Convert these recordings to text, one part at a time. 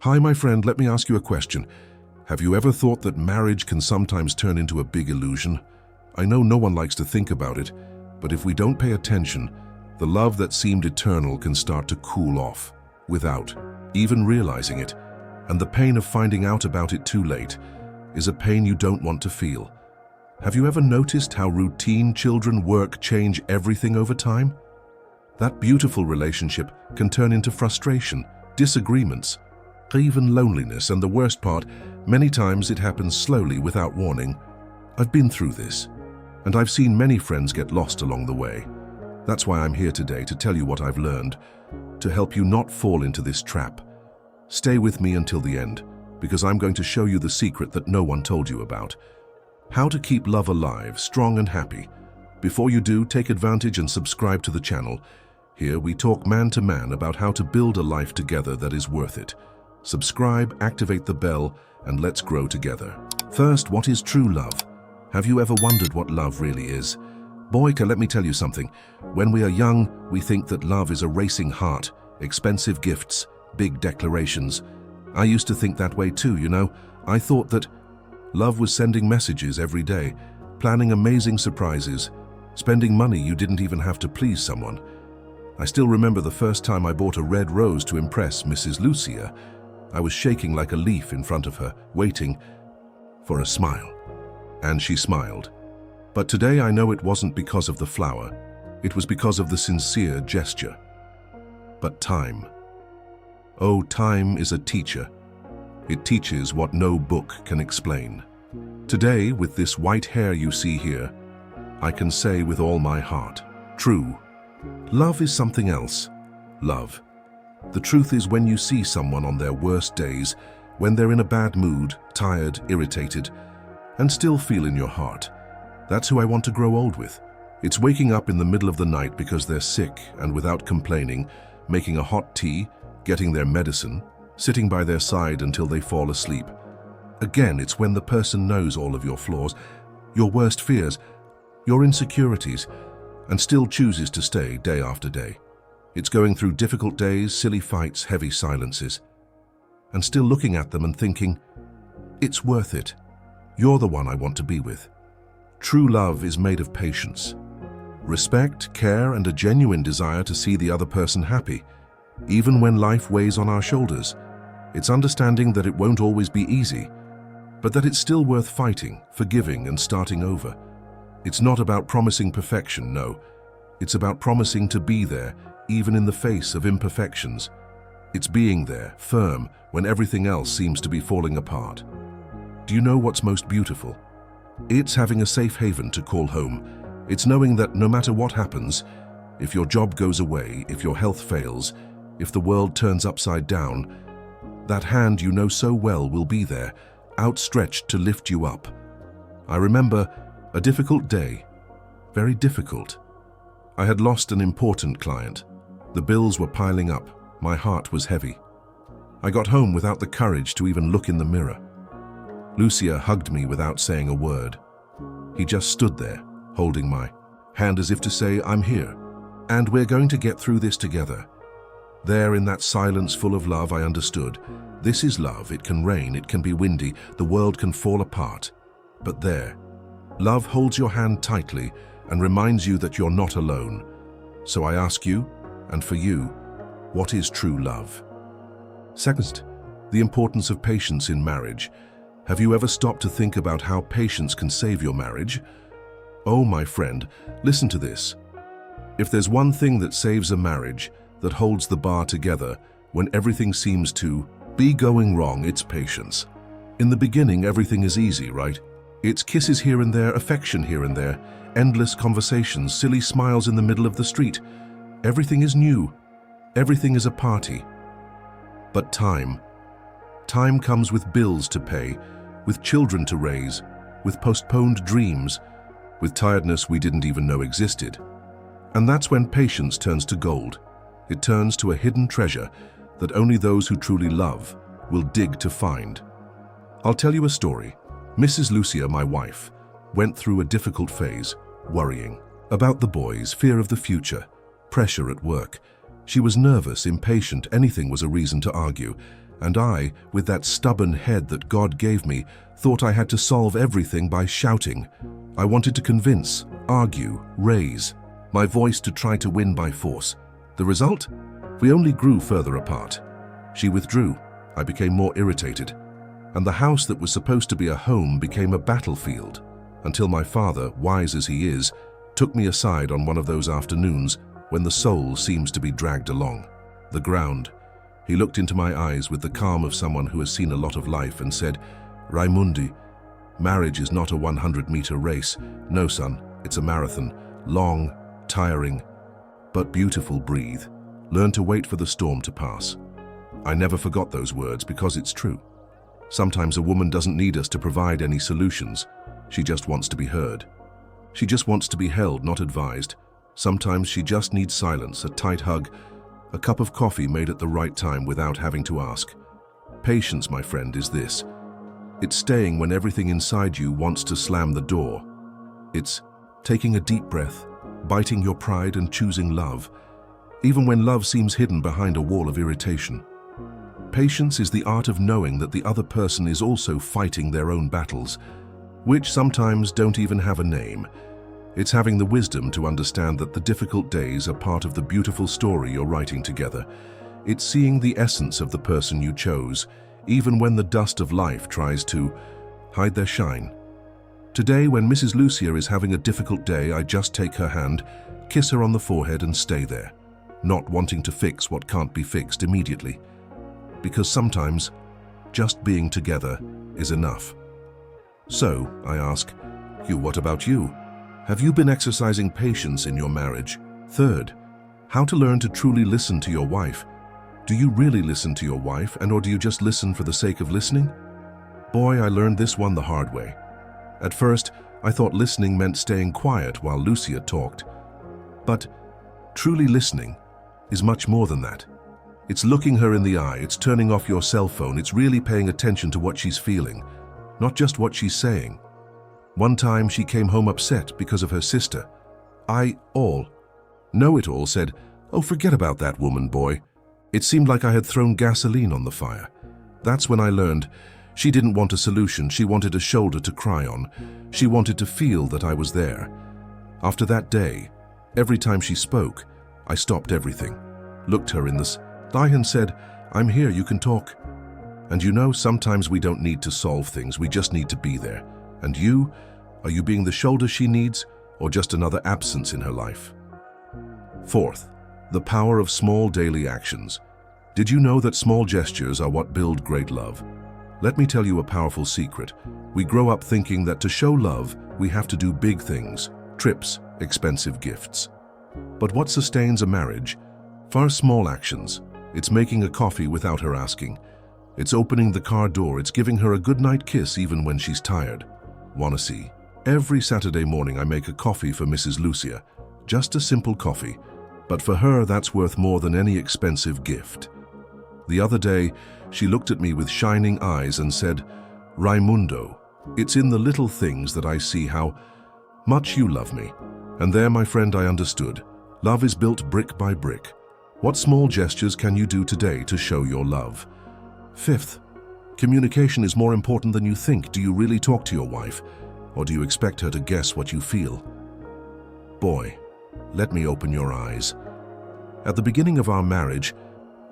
Hi, my friend, let me ask you a question. Have you ever thought that marriage can sometimes turn into a big illusion? I know no one likes to think about it, but if we don't pay attention, the love that seemed eternal can start to cool off without even realizing it. And the pain of finding out about it too late is a pain you don't want to feel. Have you ever noticed how routine, children, work change everything over time? That beautiful relationship can turn into frustration, disagreements, even loneliness, and the worst part, many times it happens slowly without warning. I've been through this, and I've seen many friends get lost along the way. That's why I'm here today to tell you what I've learned, to help you not fall into this trap. Stay with me until the end, because I'm going to show you the secret that no one told you about. How to keep love alive, strong and happy. Before you do, take advantage and subscribe to the channel. Here we talk man to man about how to build a life together that is worth it. Subscribe, activate the bell, and let's grow together. First, what is true love? Have you ever wondered what love really is? Boyka, let me tell you something. When we are young, we think that love is a racing heart, expensive gifts, big declarations. I used to think that way too, you know. I thought that love was sending messages every day, planning amazing surprises, spending money you didn't even have to please someone. I still remember the first time I bought a red rose to impress Mrs. Lucia. I was shaking like a leaf in front of her, waiting for a smile. And she smiled. But today I know it wasn't because of the flower. It was because of the sincere gesture. But time. Oh, time is a teacher. It teaches what no book can explain. Today, with this white hair you see here, I can say with all my heart, true. Love is something else. Love. The truth is, when you see someone on their worst days, when they're in a bad mood, tired, irritated, and still feel in your heart, that's who I want to grow old with. It's waking up in the middle of the night because they're sick and without complaining, making a hot tea, getting their medicine, sitting by their side until they fall asleep. Again, it's when the person knows all of your flaws, your worst fears, your insecurities, and still chooses to stay day after day. It's going through difficult days, silly fights, heavy silences, and still looking at them and thinking, it's worth it. You're the one I want to be with. True love is made of patience, respect, care, and a genuine desire to see the other person happy, even when life weighs on our shoulders. It's understanding that it won't always be easy, but that it's still worth fighting, forgiving, and starting over. It's not about promising perfection, no. It's about promising to be there, even in the face of imperfections. It's being there, firm, when everything else seems to be falling apart. Do you know what's most beautiful? It's having a safe haven to call home. It's knowing that no matter what happens, if your job goes away, if your health fails, if the world turns upside down, that hand you know so well will be there, outstretched to lift you up. I remember a difficult day, very difficult. I had lost an important client. The bills were piling up. My heart was heavy. I got home without the courage to even look in the mirror. Lucia hugged me without saying a word. He just stood there, holding my hand as if to say, I'm here, and we're going to get through this together. There, in that silence full of love, I understood. This is love. It can rain, it can be windy, the world can fall apart. But there, love holds your hand tightly and reminds you that you're not alone. So I ask you, and for you, what is true love? Second, the importance of patience in marriage. Have you ever stopped to think about how patience can save your marriage? Oh, my friend, listen to this. If there's one thing that saves a marriage, that holds the bar together when everything seems to be going wrong, it's patience. In the beginning, everything is easy, right? It's kisses here and there, affection here and there, endless conversations, silly smiles in the middle of the street. Everything is new. Everything is a party. But time comes with bills to pay, with children to raise, with postponed dreams, with tiredness we didn't even know existed. And that's when patience turns to gold. It turns to a hidden treasure that only those who truly love will dig to find. I'll tell you a story. Mrs. Lucia, my wife, went through a difficult phase, worrying about the boys, fear of the future, pressure at work. She was nervous, impatient, anything was a reason to argue, And I, with that stubborn head that God gave me, thought I had to solve everything by shouting. I wanted to convince, argue, raise my voice to try to win by force. The result? We only grew further apart. She withdrew. I became more irritated. And the house that was supposed to be a home became a battlefield, until my father, wise as he is, took me aside on one of those afternoons when the soul seems to be dragged along the ground. He looked into my eyes with the calm of someone who has seen a lot of life and said, "Raimundi, marriage is not a 100-meter race. No, son, it's a marathon. Long, tiring, but beautiful. Breathe. Learn to wait for the storm to pass." I never forgot those words because it's true. Sometimes a woman doesn't need us to provide any solutions. She just wants to be heard. She just wants to be held, not advised. Sometimes she just needs silence, a tight hug, a cup of coffee made at the right time without having to ask. Patience, my friend, is this. It's staying when everything inside you wants to slam the door. It's taking a deep breath, biting your pride and choosing love, even when love seems hidden behind a wall of irritation. Patience is the art of knowing that the other person is also fighting their own battles, which sometimes don't even have a name. It's having the wisdom to understand that the difficult days are part of the beautiful story you're writing together. It's seeing the essence of the person you chose, even when the dust of life tries to hide their shine. Today, when Mrs. Lucia is having a difficult day, I just take her hand, kiss her on the forehead and stay there, not wanting to fix what can't be fixed immediately. Because sometimes, just being together is enough. So, I ask, what about you? Have you been exercising patience in your marriage? Third, how to learn to truly listen to your wife. Do you really listen to your wife, or do you just listen for the sake of listening? Boy, I learned this one the hard way. At first, I thought listening meant staying quiet while Lucia talked. But truly listening is much more than that. It's looking her in the eye, it's turning off your cell phone, it's really paying attention to what she's feeling, not just what she's saying. One time she came home upset because of her sister. Know-it-all said, "Oh, forget about that woman, boy." It seemed like I had thrown gasoline on the fire. That's when I learned she didn't want a solution, she wanted a shoulder to cry on. She wanted to feel that I was there. After that day, every time she spoke, I stopped everything, looked her in the eye and said, "I'm here, you can talk." And sometimes we don't need to solve things, we just need to be there. And are you being the shoulder she needs, or just another absence in her life? Fourth, the power of small daily actions. Did you know that small gestures are what build great love? Let me tell you a powerful secret. We grow up thinking that to show love, we have to do big things, trips, expensive gifts. But what sustains a marriage? Far small actions. It's making a coffee without her asking. It's opening the car door, it's giving her a goodnight kiss even when she's tired. Wanna see? Every Saturday morning I make a coffee for Mrs. Lucia. Just a simple coffee. But for her, that's worth more than any expensive gift. The other day, she looked at me with shining eyes and said, "Raimundo, it's in the little things that I see how much you love me." And there, my friend, I understood. Love is built brick by brick. What small gestures can you do today to show your love? Fifth, communication is more important than you think. Do you really talk to your wife, or do you expect her to guess what you feel? Boy, let me open your eyes. At the beginning of our marriage,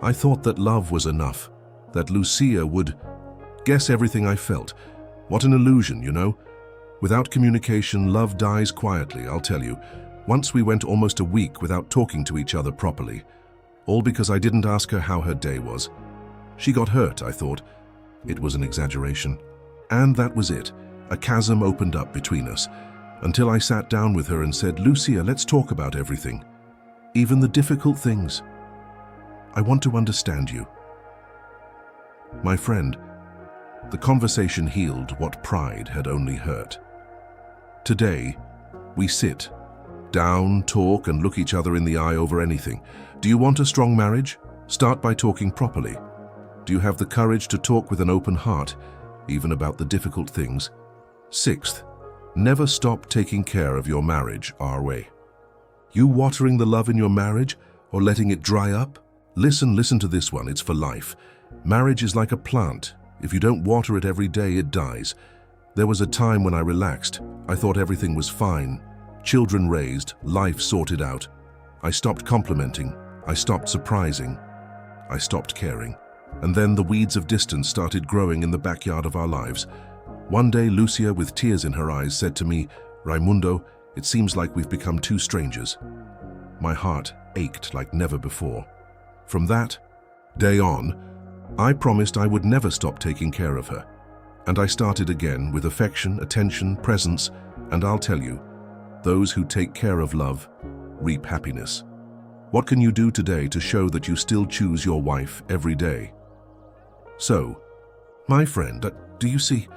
I thought that love was enough, that Lucia would guess everything I felt. What an illusion, Without communication, love dies quietly, I'll tell you. Once we went almost a week without talking to each other properly, all because I didn't ask her how her day was. She got hurt, I thought. It was an exaggeration. And that was it. A chasm opened up between us, until I sat down with her and said, "Lucia, let's talk about everything. Even the difficult things. I want to understand you." My friend, the conversation healed what pride had only hurt. Today, we sit down, talk, and look each other in the eye over anything. Do you want a strong marriage? Start by talking properly. Do you have the courage to talk with an open heart, even about the difficult things? Sixth, never stop taking care of your marriage our way. You watering the love in your marriage or letting it dry up? Listen to this one, it's for life. Marriage is like a plant. If you don't water it every day, it dies. There was a time when I relaxed. I thought everything was fine. Children raised, life sorted out. I stopped complimenting. I stopped surprising. I stopped caring. And then the weeds of distance started growing in the backyard of our lives. One day, Lucia, with tears in her eyes, said to me, "Raimundo, it seems like we've become two strangers." My heart ached like never before. From that day on, I promised I would never stop taking care of her. And I started again with affection, attention, presence, and I'll tell you, those who take care of love reap happiness. What can you do today to show that you still choose your wife every day? So, my friend, do you see?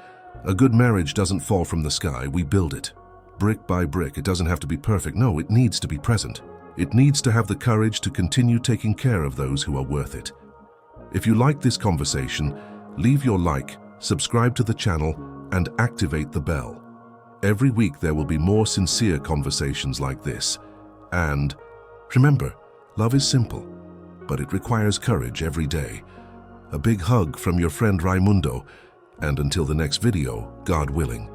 A good marriage doesn't fall from the sky, we build it. Brick by brick. It doesn't have to be perfect. No, it needs to be present. It needs to have the courage to continue taking care of those who are worth it. If you like this conversation, leave your like, subscribe to the channel, and activate the bell. Every week there will be more sincere conversations like this. And remember, love is simple, but it requires courage every day. A big hug from your friend Raimundo, and until the next video, God willing.